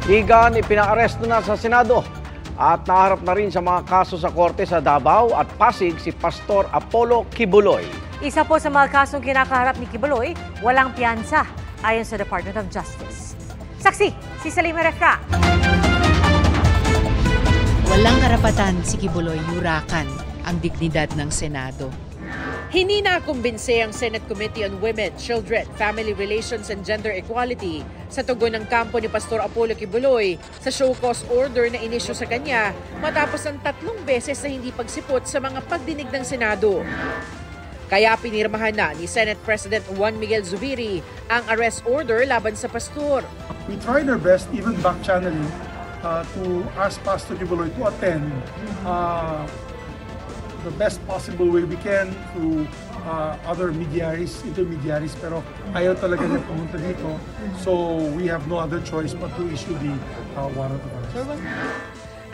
Igan ipinaaresto na sa Senado at naharap na rin sa mga kaso sa korte sa Davao at Pasig si Pastor Apollo Kibuloy. Isa po sa mga kasong kinakaharap ni Kibuloy, walang piyansa ayon sa Department of Justice. Saksi, si Salima Refra. Walang karapatan si Kibuloy yurakan ang dignidad ng Senado. Hindi nakumbinse ang Senate Committee on Women, Children, Family Relations and Gender Equality sa tugon ng kampo ni Pastor Apollo Kibuloy sa show cause order na inisyu sa kanya matapos ang 3 beses na hindi pagsipot sa mga pagdinig ng Senado. Kaya pinirmahan na ni Senate President Juan Miguel Zubiri ang arrest order laban sa pastor. We tried our best, even back channeling, to ask Pastor Kibuloy to attend the best possible way we can through other intermediaries, pero ayaw talaga niya pumunta dito. So we have no other choice but to issue the warrant of arrest.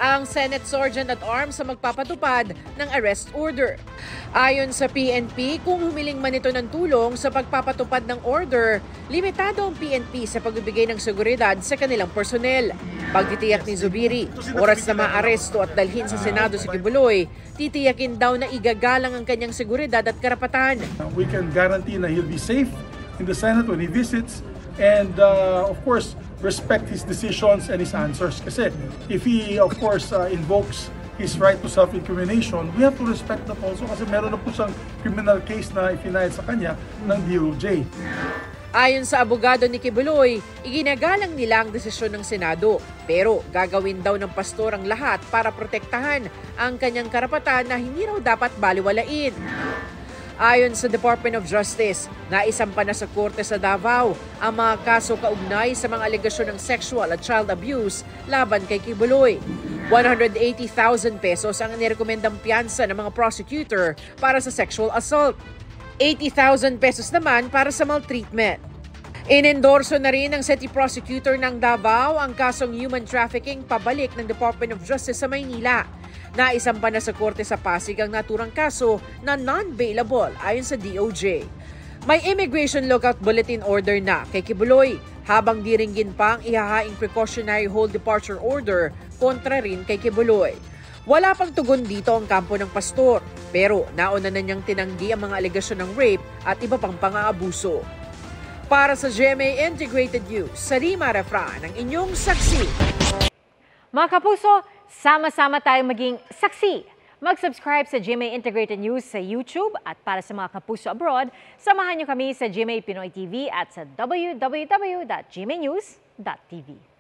Ang Senate Sergeant at Arms sa magpapatupad ng arrest order. Ayon sa PNP, kung humiling man ito ng tulong sa pagpapatupad ng order, limitado ang PNP sa pagbibigay ng seguridad sa kanilang personnel. Pagtitiyak ni Zubiri, oras na maaresto at dalhin sa Senado si Kibuloy, titiyakin daw na igagalang ang kanyang seguridad at karapatan. We can guarantee na he'll be safe in the Senate when he visits, and of course, respect his decisions and his answers. Kasi if he, of course, invokes his right to self-incrimination, we have to respect that also kasi meron na po siyang criminal case na ipinahid sa kanya ng DOJ. Ayon sa abogado ni Kibuloy, iginagalang nila ang desisyon ng Senado. Pero gagawin daw ng pastor ang lahat para protektahan ang kanyang karapatan na hindi raw dapat baliwalain. Ayon sa Department of Justice, naisampa na sa korte sa Davao ang mga kaso kaugnay sa mga alegasyon ng sexual at child abuse laban kay Kibuloy. 180,000 pesos ang nirekomendang piyansa ng mga prosecutor para sa sexual assault. 80,000 pesos naman para sa maltreatment. Inendorso na rin ng City Prosecutor ng Davao ang kasong human trafficking pabalik ng Department of Justice sa Maynila. Naisampa na sa korte sa Pasig ang naturang kaso na non-bailable ayon sa DOJ. May immigration lookout bulletin order na kay Kibuloy, habang diringgin pa ang ihahaing precautionary hold departure order kontra rin kay Kibuloy. Wala pang tugon dito ang kampo ng pastor, pero nauna na niyang tinanggi ang mga alegasyon ng rape at iba pang pang-aabuso. Para sa GMA Integrated News, Salima Refra ng inyong saksi. Mga kapuso, sama-sama tayong maging saksi. Mag-subscribe sa GMA Integrated News sa YouTube at para sa mga kapuso abroad, samahan niyo kami sa GMA Pinoy TV at sa www.gmanews.tv.